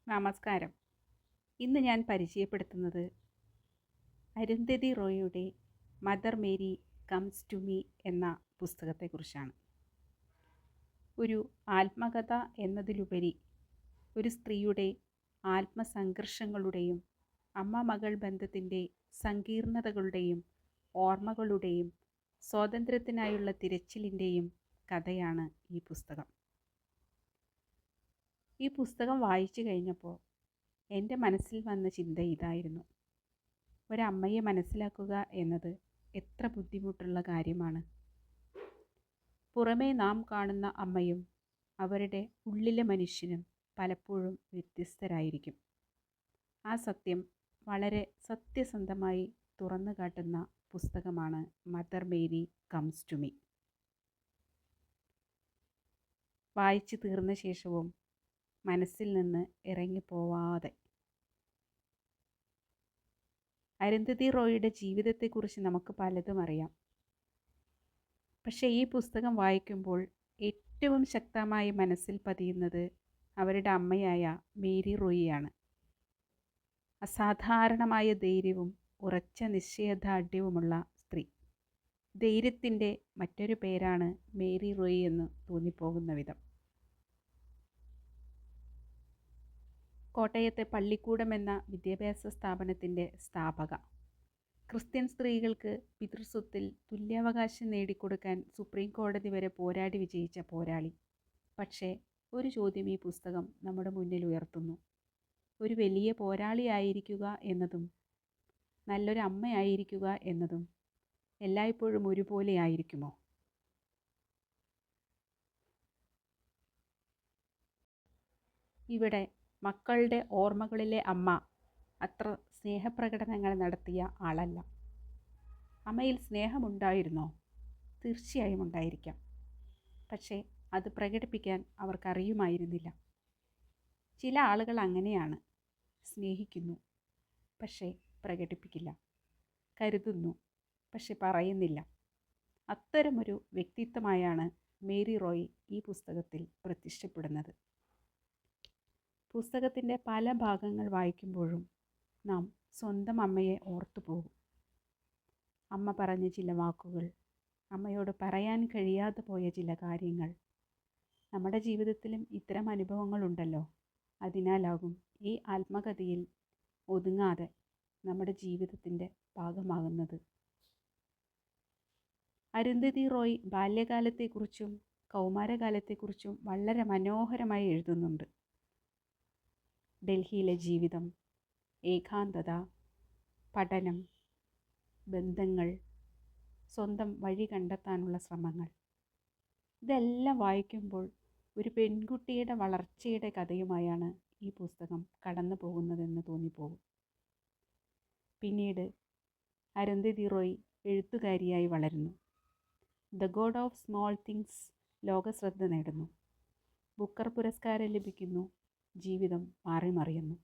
നമസ്കാരം. ഇന്ന് ഞാൻ പരിചയപ്പെടുത്തുന്നത് അരുന്ധതി റോയിയുടെ Mother Mary comes to me എന്ന പുസ്തകത്തെക്കുറിച്ചാണ്. ഒരു ആത്മകഥ എന്നതിലുപരി ഒരു സ്ത്രീയുടെ ആത്മസംഘർഷങ്ങളുടെയും അമ്മ മകൾ ബന്ധത്തിൻ്റെ സങ്കീർണതകളുടെയും ഓർമ്മകളുടെയും സ്വാതന്ത്ര്യത്തിനായുള്ള തിരച്ചിലിൻ്റെയും കഥയാണ് ഈ പുസ്തകം. ഈ പുസ്തകം വായിച്ചു കഴിഞ്ഞപ്പോൾ എൻ്റെ മനസ്സിൽ വന്ന ചിന്ത ഇതായിരുന്നു: ഒരമ്മയെ മനസ്സിലാക്കുക എന്നത് എത്ര ബുദ്ധിമുട്ടുള്ള കാര്യമാണ്. പുറമേ നാം കാണുന്ന അമ്മയും അവരുടെ ഉള്ളിലെ മനുഷ്യനും പലപ്പോഴും വ്യത്യസ്തരായിരിക്കും. ആ സത്യം വളരെ സത്യസന്ധമായി തുറന്നു കാട്ടുന്ന പുസ്തകമാണ് Mother Mary comes to me. വായിച്ചു തീർന്ന ശേഷവും മനസ്സിൽ നിന്ന് ഇറങ്ങിപ്പോവാതെ. അരുന്ധതി റോയിയുടെ ജീവിതത്തെക്കുറിച്ച് നമുക്ക് പലതും അറിയാം. പക്ഷേ ഈ പുസ്തകം വായിക്കുമ്പോൾ ഏറ്റവും ശക്തമായി മനസ്സിൽ പതിയുന്നത് അവരുടെ അമ്മയായ മേരി റോയിയാണ്. അസാധാരണമായ ധൈര്യവും ഉറച്ച നിശ്ചയദാർഢ്യവുമുള്ള സ്ത്രീ. ധൈര്യത്തിൻ്റെ മറ്റൊരു പേരാണ് മേരി റോയി എന്ന് തോന്നിപ്പോകുന്ന വിധം. കോട്ടയത്തെ പള്ളിക്കൂടം എന്ന വിദ്യാഭ്യാസ സ്ഥാപനത്തിൻ്റെ സ്ഥാപക. ക്രിസ്ത്യൻ സ്ത്രീകൾക്ക് പിതൃസ്വത്തിൽ തുല്യാവകാശം നേടിക്കൊടുക്കാൻ സുപ്രീം കോടതി വരെ പോരാടി വിജയിച്ച പോരാളി. പക്ഷേ ഒരു ചോദ്യം ഈ പുസ്തകം നമ്മുടെ മുന്നിൽ ഉയർത്തുന്നു: ഒരു വലിയ പോരാളിയായിരിക്കുക എന്നതും നല്ലൊരു അമ്മയായിരിക്കുക എന്നതും എല്ലായ്പ്പോഴും ഒരുപോലെ ആയിരിക്കുമോ? ഇവിടെ മക്കളുടെ ഓർമ്മകളിലെ അമ്മ അത്ര സ്നേഹപ്രകടനങ്ങൾ നടത്തിയ ആളല്ല. അമ്മയിൽ സ്നേഹമുണ്ടായിരുന്നോ? തീർച്ചയായും ഉണ്ടായിരിക്കാം. പക്ഷേ അത് പ്രകടിപ്പിക്കാൻ അവർക്കറിയുമായിരുന്നില്ല. ചില ആളുകൾ അങ്ങനെയാണ്. സ്നേഹിക്കുന്നു, പക്ഷേ പ്രകടിപ്പിക്കില്ല. കരുതുന്നു, പക്ഷെ പറയുന്നില്ല. അത്തരമൊരു വ്യക്തിത്വമായാണ് മേരി റോയി ഈ പുസ്തകത്തിൽ പ്രത്യക്ഷപ്പെടുന്നത്. പുസ്തകത്തിൻ്റെ പല ഭാഗങ്ങൾ വായിക്കുമ്പോഴും നാം സ്വന്തം അമ്മയെ ഓർത്തു പോകും. അമ്മ പറഞ്ഞ ചില വാക്കുകൾ, അമ്മയോട് പറയാൻ കഴിയാതെ പോയ ചില കാര്യങ്ങൾ. നമ്മുടെ ജീവിതത്തിലും ഇത്തരം അനുഭവങ്ങളുണ്ടല്ലോ. അതിനാലാകും ഈ ആത്മകഥയിൽ ഒതുങ്ങാതെ നമ്മുടെ ജീവിതത്തിൻ്റെ ഭാഗമാകുന്നത്. അരുന്ധതി റോയ് ബാല്യകാലത്തെക്കുറിച്ചും കൗമാരകാലത്തെക്കുറിച്ചും വളരെ മനോഹരമായി എഴുതുന്നുണ്ട്. ഡൽഹിയിലെ ജീവിതം, ഏകാന്തത, പഠനം, ബന്ധങ്ങൾ, സ്വന്തം വഴി കണ്ടെത്താനുള്ള ശ്രമങ്ങൾ, ഇതെല്ലാം വായിക്കുമ്പോൾ ഒരു പെൺകുട്ടിയുടെ വളർച്ചയുടെ കഥയുമായാണ് ഈ പുസ്തകം കടന്നു പോകുന്നതെന്ന് തോന്നിപ്പോകും. പിന്നീട് അരുന്ധതി റോയ് എഴുത്തുകാരിയായി വളരുന്നു. The God of small things ലോകശ്രദ്ധ നേടുന്നു. ബുക്കർ പുരസ്കാരം ലഭിക്കുന്നു. ജീവിതം മാറിമറിയുന്നു.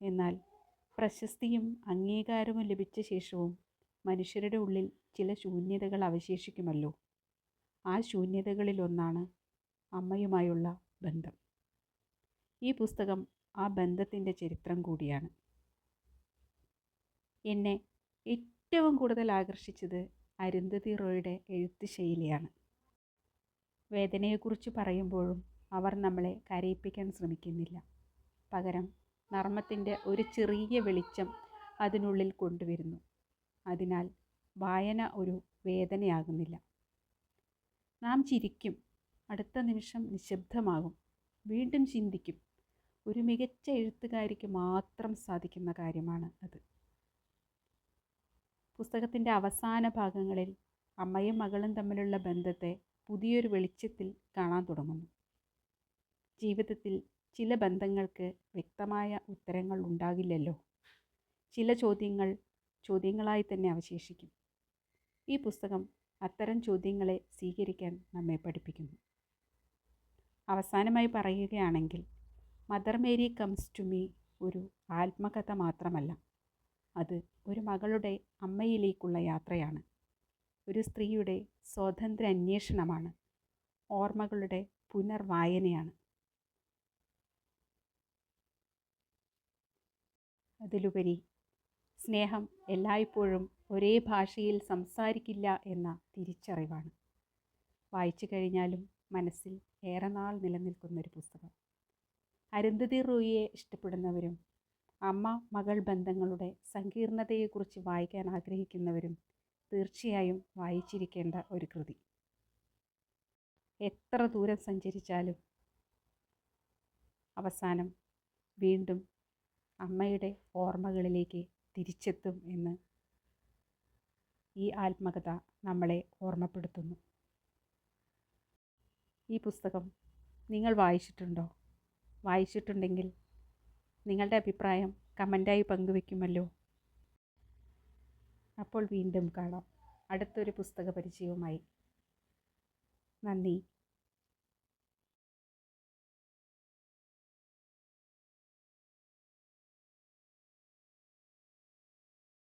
എന്നാൽ പ്രശസ്തിയും അംഗീകാരവും ലഭിച്ച ശേഷവും മനുഷ്യരുടെ ഉള്ളിൽ ചില ശൂന്യതകൾ അവശേഷിക്കുമല്ലോ. ആ ശൂന്യതകളിലൊന്നാണ് അമ്മയുമായുള്ള ബന്ധം. ഈ പുസ്തകം ആ ബന്ധത്തിൻ്റെ ചരിത്രം കൂടിയാണ്. എന്നെ ഏറ്റവും കൂടുതൽ ആകർഷിച്ചത് അരുന്ധതി റോയിയുടെ എഴുത്ത് ശൈലിയാണ്. വേദനയെക്കുറിച്ച് പറയുമ്പോഴും അവർ നമ്മളെ കരയിപ്പിക്കാൻ ശ്രമിക്കുന്നില്ല. പകരം നർമ്മത്തിൻ്റെ ഒരു ചെറിയ വെളിച്ചം അതിനുള്ളിൽ കൊണ്ടുവരുന്നു. അതിനാൽ വായന ഒരു വേദനയാകുന്നില്ല. നാം ചിരിക്കും, അടുത്ത നിമിഷം നിശബ്ദമാകും, വീണ്ടും ചിന്തിക്കും. ഒരു മികച്ച എഴുത്തുകാരിക്ക് മാത്രം സാധിക്കുന്ന കാര്യമാണ് അത്. പുസ്തകത്തിൻ്റെ അവസാന ഭാഗങ്ങളിൽ അമ്മയും മകളും തമ്മിലുള്ള ബന്ധത്തെ പുതിയൊരു വെളിച്ചത്തിൽ കാണാൻ തുടങ്ങുന്നു. ജീവിതത്തിൽ ചില ബന്ധങ്ങൾക്ക് വ്യക്തമായ ഉത്തരങ്ങൾ ഉണ്ടാകില്ലല്ലോ. ചില ചോദ്യങ്ങൾ ചോദ്യങ്ങളായി തന്നെ അവശേഷിക്കും. ഈ പുസ്തകം അത്തരം ചോദ്യങ്ങളെ സ്വീകരിക്കാൻ നമ്മെ പഠിപ്പിക്കുന്നു. അവസാനമായി പറയുകയാണെങ്കിൽ, Mother Mary comes to me ഒരു ആത്മകഥ മാത്രമല്ല. അത് ഒരു മകളുടെ അമ്മയിലേക്കുള്ള യാത്രയാണ്. ഒരു സ്ത്രീയുടെ സ്വാതന്ത്ര്യ അന്വേഷണമാണ്. ഓർമ്മകളുടെ പുനർവായനയാണ്. അതിലുപരി സ്നേഹം എല്ലായ്പ്പോഴും ഒരേ ഭാഷയിൽ സംസാരിക്കില്ല എന്ന തിരിച്ചറിവാണ്. വായിച്ചു കഴിഞ്ഞാലും മനസ്സിൽ ഏറെ നാൾ നിലനിൽക്കുന്നൊരു പുസ്തകം. അരുന്ധതി റോയിയെ ഇഷ്ടപ്പെടുന്നവരും അമ്മ മകൾ ബന്ധങ്ങളുടെ സങ്കീർണതയെക്കുറിച്ച് വായിക്കാൻ ആഗ്രഹിക്കുന്നവരും തീർച്ചയായും വായിച്ചിരിക്കേണ്ട ഒരു കൃതി. എത്ര ദൂരം സഞ്ചരിച്ചാലും അവസാനം വീണ്ടും അമ്മയുടെ ഓർമ്മകളിലേക്ക് തിരിച്ചെത്തും എന്ന് ഈ ആത്മകഥ നമ്മളെ ഓർമ്മപ്പെടുത്തുന്നു. ഈ പുസ്തകം നിങ്ങൾ വായിച്ചിട്ടുണ്ടോ? വായിച്ചിട്ടുണ്ടെങ്കിൽ നിങ്ങളുടെ അഭിപ്രായം കമൻ്റായി പങ്കുവെക്കുമല്ലോ. അപ്പോൾ വീണ്ടും കാണാം അടുത്തൊരു പുസ്തക പരിചയവുമായി. നന്ദി.